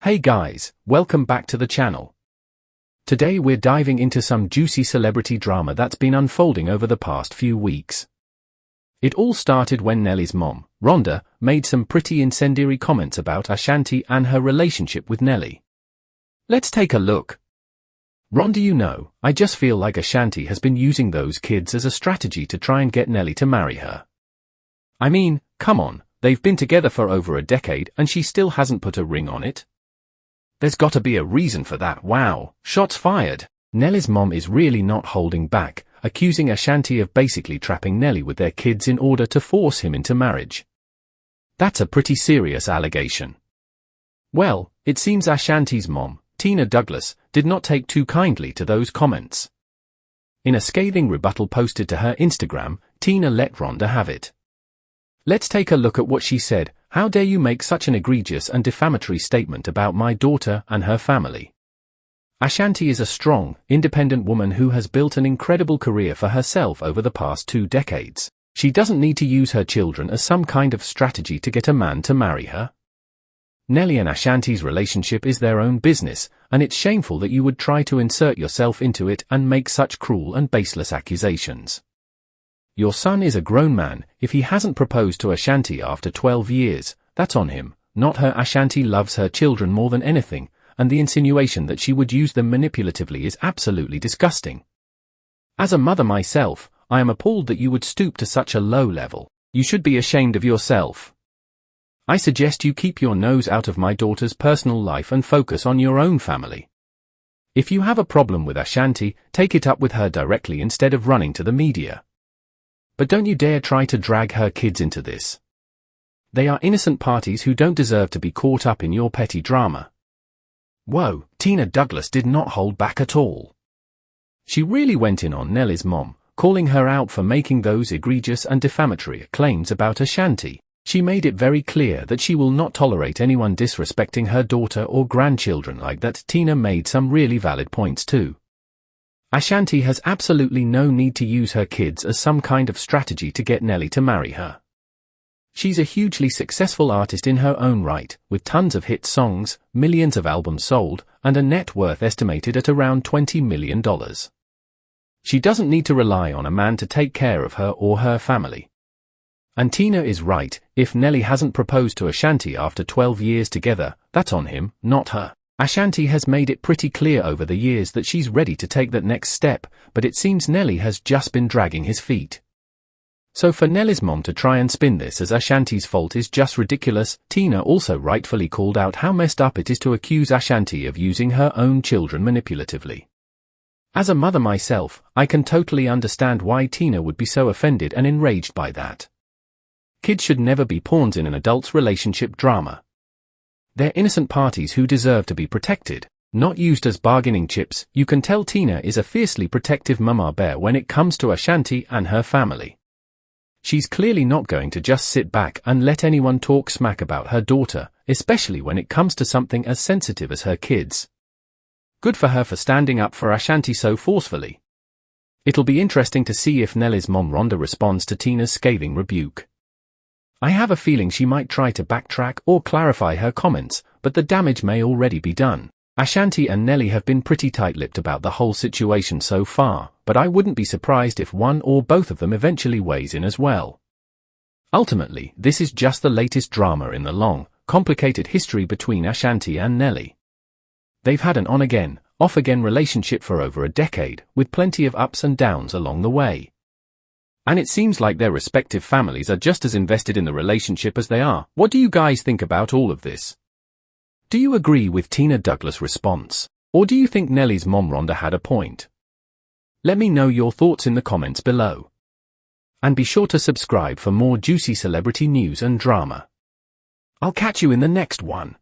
Hey guys, welcome back to the channel. Today we're diving into some juicy celebrity drama that's been unfolding over the past few weeks. It all started when Nelly's mom, Rhonda, made some pretty incendiary comments about Ashanti and her relationship with Nelly. Let's take a look. Rhonda, I just feel like Ashanti has been using those kids as a strategy to try and get Nelly to marry her. I mean, come on, they've been together for over a decade and she still hasn't put a ring on it. There's gotta be a reason for that. Wow, shots fired. Nelly's mom is really not holding back, accusing Ashanti of basically trapping Nelly with their kids in order to force him into marriage. That's a pretty serious allegation. Well, it seems Ashanti's mom, Tina Douglas, did not take too kindly to those comments. In a scathing rebuttal posted to her Instagram, Tina let Rhonda have it. Let's take a look at what she said. How dare you make such an egregious and defamatory statement about my daughter and her family? Ashanti is a strong, independent woman who has built an incredible career for herself over the past 2 decades. She doesn't need to use her children as some kind of strategy to get a man to marry her. Nelly and Ashanti's relationship is their own business, and it's shameful that you would try to insert yourself into it and make such cruel and baseless accusations. Your son is a grown man. If he hasn't proposed to Ashanti after 12 years, that's on him, not her. Ashanti loves her children more than anything, and the insinuation that she would use them manipulatively is absolutely disgusting. As a mother myself, I am appalled that you would stoop to such a low level. You should be ashamed of yourself. I suggest you keep your nose out of my daughter's personal life and focus on your own family. If you have a problem with Ashanti, take it up with her directly instead of running to the media. But don't you dare try to drag her kids into this. They are innocent parties who don't deserve to be caught up in your petty drama. Whoa, Tina Douglas did not hold back at all. She really went in on Nelly's mom, calling her out for making those egregious and defamatory claims about Ashanti. She made it very clear that she will not tolerate anyone disrespecting her daughter or grandchildren like that. Tina made some really valid points too. Ashanti has absolutely no need to use her kids as some kind of strategy to get Nelly to marry her. She's a hugely successful artist in her own right, with tons of hit songs, millions of albums sold, and a net worth estimated at around $20 million. She doesn't need to rely on a man to take care of her or her family. And Tina is right. If Nelly hasn't proposed to Ashanti after 12 years together, that's on him, not her. Ashanti has made it pretty clear over the years that she's ready to take that next step, but it seems Nelly has just been dragging his feet. So for Nelly's mom to try and spin this as Ashanti's fault is just ridiculous. Tina also rightfully called out how messed up it is to accuse Ashanti of using her own children manipulatively. As a mother myself, I can totally understand why Tina would be so offended and enraged by that. Kids should never be pawns in an adult's relationship drama. They're innocent parties who deserve to be protected, not used as bargaining chips. You can tell Tina is a fiercely protective mama bear when it comes to Ashanti and her family. She's clearly not going to just sit back and let anyone talk smack about her daughter, especially when it comes to something as sensitive as her kids. Good for her for standing up for Ashanti so forcefully. It'll be interesting to see if Nelly's mom Rhonda responds to Tina's scathing rebuke. I have a feeling she might try to backtrack or clarify her comments, but the damage may already be done. Ashanti and Nelly have been pretty tight-lipped about the whole situation so far, but I wouldn't be surprised if one or both of them eventually weighs in as well. Ultimately, this is just the latest drama in the long, complicated history between Ashanti and Nelly. They've had an on-again, off-again relationship for over a decade, with plenty of ups and downs along the way. And it seems like their respective families are just as invested in the relationship as they are. What do you guys think about all of this? Do you agree with Tina Douglas' response? Or do you think Nelly's mom Rhonda had a point? Let me know your thoughts in the comments below. And be sure to subscribe for more juicy celebrity news and drama. I'll catch you in the next one.